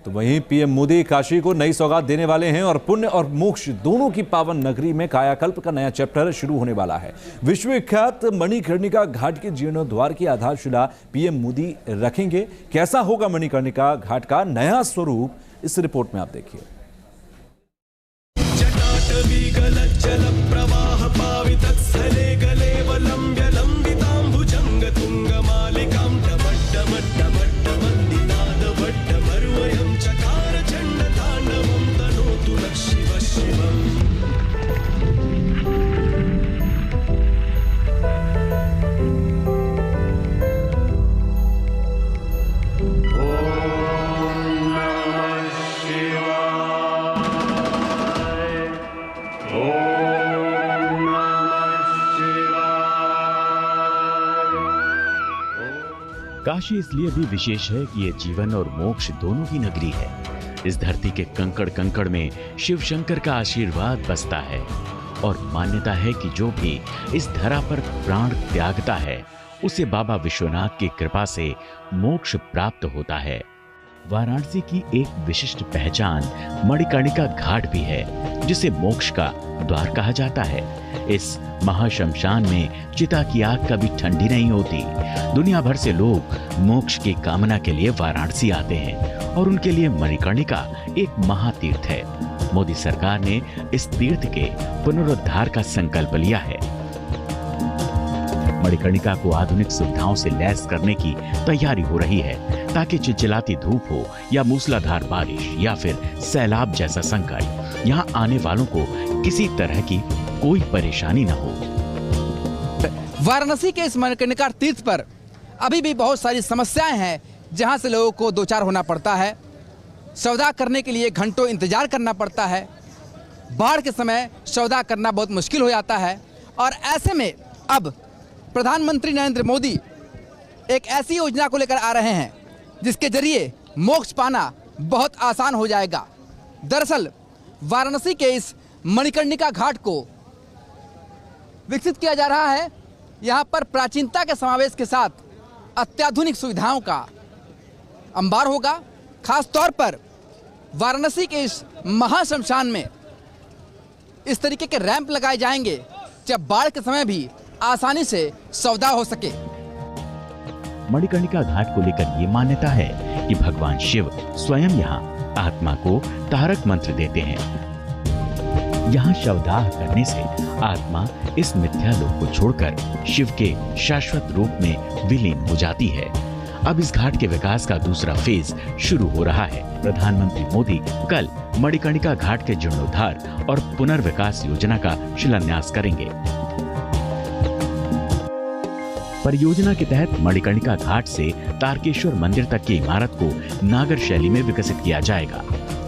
तो वहीं पीएम मोदी काशी को नई सौगात देने वाले हैं और पुण्य और मोक्ष दोनों की पावन नगरी में कायाकल्प का नया चैप्टर शुरू होने वाला है। विश्वविख्यात मणिकर्णिका घाट के जीर्णोद्धार की आधारशिला पीएम मोदी रखेंगे। कैसा होगा मणिकर्णिका घाट का नया स्वरूप, इस रिपोर्ट में आप देखिए। काशी इसलिए भी विशेष है कि ये जीवन और मोक्ष दोनों की नगरी है। इस धरती के कंकड़ कंकड़ में शिव शंकर का आशीर्वाद बसता है और मान्यता है कि जो भी इस धरा पर प्राण त्यागता है उसे बाबा विश्वनाथ की कृपा से मोक्ष प्राप्त होता है। वाराणसी की एक विशिष्ट पहचान मणिकर्णिका घाट भी है, जिसे मोक्ष का द्वार कहा जाता है। इस महाशमशान में चिता की आग कभी ठंडी नहीं होती। दुनिया भर से लोग मोक्ष की कामना के लिए वाराणसी आते हैं और उनके लिए मणिकर्णिका एक महातीर्थ है। मोदी सरकार ने इस तीर्थ के पुनरुद्धार का संकल्प लिया है। मणिकर्णिका को आधुनिक सुविधाओं से लैस करने की तैयारी हो रही है ताकि चिलचिलाती धूप हो या मूसलाधार बारिश या फिर सैलाब जैसा संकट, यहाँ आने वालों को किसी तरह की कोई परेशानी न हो। वाराणसी के इस मणिकर्णिका तीर्थ पर अभी भी बहुत सारी समस्याएं हैं, जहां से लोगों को दो चार होना पड़ता है। सौदा करने के लिए घंटों इंतजार करना पड़ता है। बाढ़ के समय सौदा करना बहुत मुश्किल हो जाता है और ऐसे में अब प्रधानमंत्री नरेंद्र मोदी एक ऐसी योजना को लेकर आ रहे हैं जिसके जरिए मोक्ष पाना बहुत आसान हो जाएगा। दरअसल वाराणसी के इस मणिकर्णिका घाट को विकसित किया जा रहा है। यहाँ पर प्राचीनता के समावेश के साथ अत्याधुनिक सुविधाओं का अंबार होगा। खास तौर पर वाराणसी के इस महाशमशान में इस तरीके के रैंप लगाए जाएंगे जब बाढ़ के समय भी आसानी से सौदा हो सके। मणिकर्णिका घाट को लेकर ये मान्यता है कि भगवान शिव स्वयं यहाँ आत्मा को तारक मंत्र देते हैं। यहाँ शवदाह करने से आत्मा इस मिथ्या लोक को छोड़कर शिव के शाश्वत रूप में विलीन हो जाती है। अब इस घाट के विकास का दूसरा फेज शुरू हो रहा है। प्रधानमंत्री मोदी कल मणिकर्णिका घाट के जीर्णोद्धार और पुनर्विकास योजना का शिलान्यास करेंगे। परियोजना के तहत मणिकर्णिका घाट से तारकेश्वर मंदिर तक की इमारत को नागर शैली में विकसित किया जाएगा।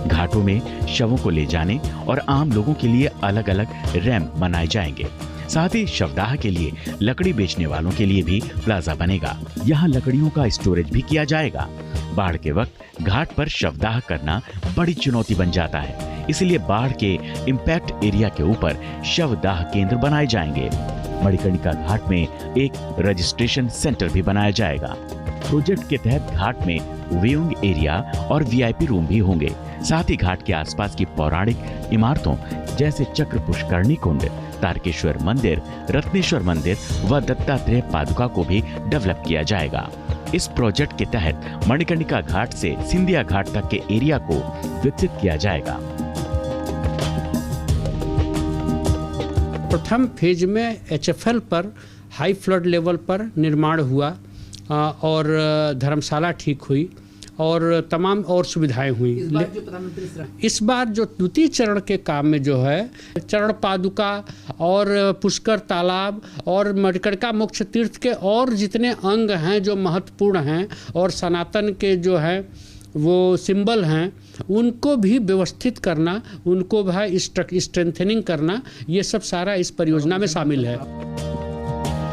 घाटों में शवों को ले जाने और आम लोगों के लिए अलग अलग रैंप बनाए जाएंगे। साथ ही शवदाह के लिए लकड़ी बेचने वालों के लिए भी प्लाजा बनेगा। यहाँ लकड़ियों का स्टोरेज भी किया जाएगा। बाढ़ के वक्त घाट पर शवदाह करना बड़ी चुनौती बन जाता है, इसलिए बाढ़ के इम्पैक्ट एरिया के ऊपर शवदाह केंद्र बनाए जाएंगे। मणिकर्णिका घाट में एक रजिस्ट्रेशन सेंटर भी बनाया जाएगा। प्रोजेक्ट के तहत घाट में वेइंग एरिया और वीआईपी रूम भी होंगे। साथ ही घाट के आसपास की पौराणिक इमारतों जैसे चक्र पुष्करणी कुंड, तारकेश्वर मंदिर, रत्नेश्वर मंदिर व दत्तात्रेय पादुका को भी डेवलप किया जाएगा। इस प्रोजेक्ट के तहत मणिकर्णिका घाट से सिंधिया घाट तक के एरिया को विकसित किया जाएगा। प्रथम फेज में एचएफएल पर हाई फ्लड लेवल पर निर्माण हुआ और धर्मशाला ठीक हुई और तमाम और सुविधाएं हुई। इस बार जो द्वितीय चरण के काम में जो है चरण पादुका और पुष्कर तालाब और मणिकर्णिका मोक्ष तीर्थ के और जितने अंग हैं जो महत्वपूर्ण हैं और सनातन के जो है वो सिंबल हैं, उनको भी व्यवस्थित करना, उनको भी स्ट्रेंथनिंग करना, ये सब सारा इस परियोजना में शामिल है।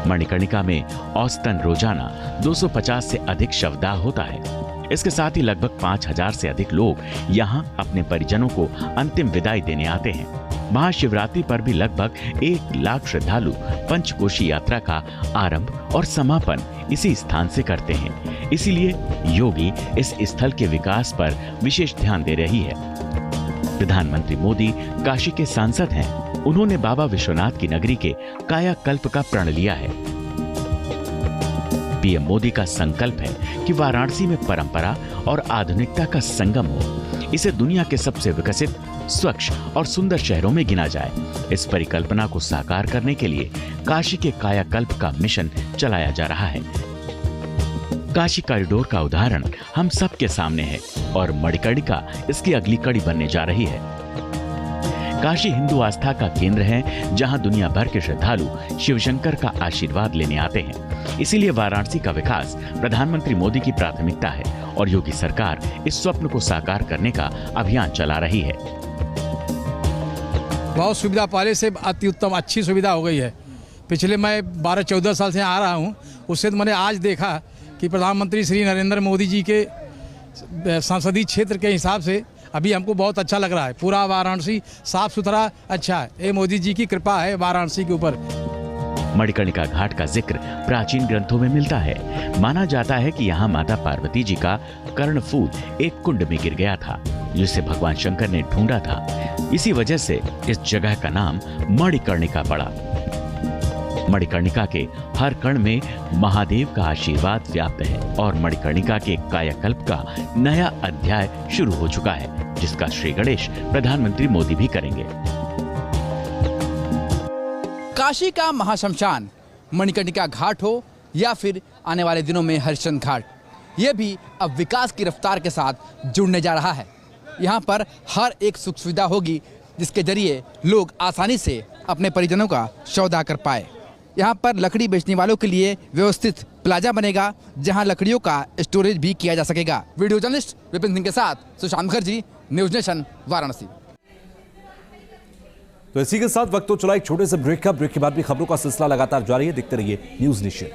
मणिकर्णिका में औसतन रोजाना 250 से अधिक शवदाह होता है। इसके साथ ही लगभग 5000 से अधिक लोग यहाँ अपने परिजनों को अंतिम विदाई देने आते हैं। महाशिवरात्रि पर भी लगभग 1 लाख श्रद्धालु पंचकोशी यात्रा का आरंभ और समापन इसी स्थान से करते हैं। इसीलिए योगी इस स्थल के विकास पर विशेष ध्यान दे रही है। प्रधानमंत्री मोदी काशी के सांसद हैं। उन्होंने बाबा विश्वनाथ की नगरी के कायाकल्प का प्रण लिया है। पीएम मोदी का संकल्प है कि वाराणसी में परंपरा और आधुनिकता का संगम हो। इसे दुनिया के सबसे विकसित, स्वच्छ और सुंदर शहरों में गिना जाए। इस परिकल्पना को साकार करने के लिए काशी के कायाकल्प का मिशन चलाया जा रहा है। काशी कॉरिडोर का उदाहरण हम सबके सामने है और मणिकर्णिका इसकी अगली कड़ी बनने जा रही है। काशी हिंदू आस्था का केंद्र है, जहां दुनिया भर के श्रद्धालु शिवशंकर का आशीर्वाद लेने आते हैं। इसीलिए वाराणसी का विकास प्रधानमंत्री मोदी की प्राथमिकता है और योगी सरकार इस स्वप्न को साकार करने का अभियान चला रही है। बहुत सुविधा पहले से अति उत्तम अच्छी सुविधा हो गई है। पिछले मैं 12-14 साल से आ रहा हूँ, उससे तो मैंने आज देखा कि प्रधानमंत्री श्री नरेंद्र मोदी जी के संसदीय क्षेत्र के हिसाब से अभी हमको बहुत अच्छा लग रहा है। पूरा वाराणसी साफ सुथरा अच्छा है। ये मोदी जी की कृपा है वाराणसी के ऊपर। मणिकर्णिका घाट का जिक्र प्राचीन ग्रंथों में मिलता है। माना जाता है कि यहाँ माता पार्वती जी का कर्णफूल एक कुंड में गिर गया था, जिसे भगवान शंकर ने ढूंढा था। इसी वजह से इस जगह का नाम मणिकर्णिका पड़ा। मणिकर्णिका के हर कण में महादेव का आशीर्वाद व्याप्त है और मणिकर्णिका के कायाकल्प का नया अध्याय शुरू हो चुका है, जिसका श्री गणेश प्रधानमंत्री मोदी भी करेंगे। काशी का महाशमशान मणिकर्णिका घाट हो या फिर आने वाले दिनों में हरिश्चंद्र घाट, ये भी अब विकास की रफ्तार के साथ जुड़ने जा रहा है। यहाँ पर हर एक सुख सुविधा होगी, जिसके जरिए लोग आसानी से अपने परिजनों का सौदा कर पाए। यहाँ पर लकड़ी बेचने वालों के लिए व्यवस्थित प्लाजा बनेगा, जहाँ लकड़ियों का स्टोरेज भी किया जा सकेगा। वीडियो जर्नलिस्ट विपिन सिंह के साथ सुशांत मुखर्जी, न्यूज नेशन, वाराणसी। तो इसी के साथ वक्त तो चला एक छोटे से ब्रेक का। ब्रेक के बाद भी खबरों का सिलसिला लगातार जारी है। देखते रहिए न्यूज नेशन।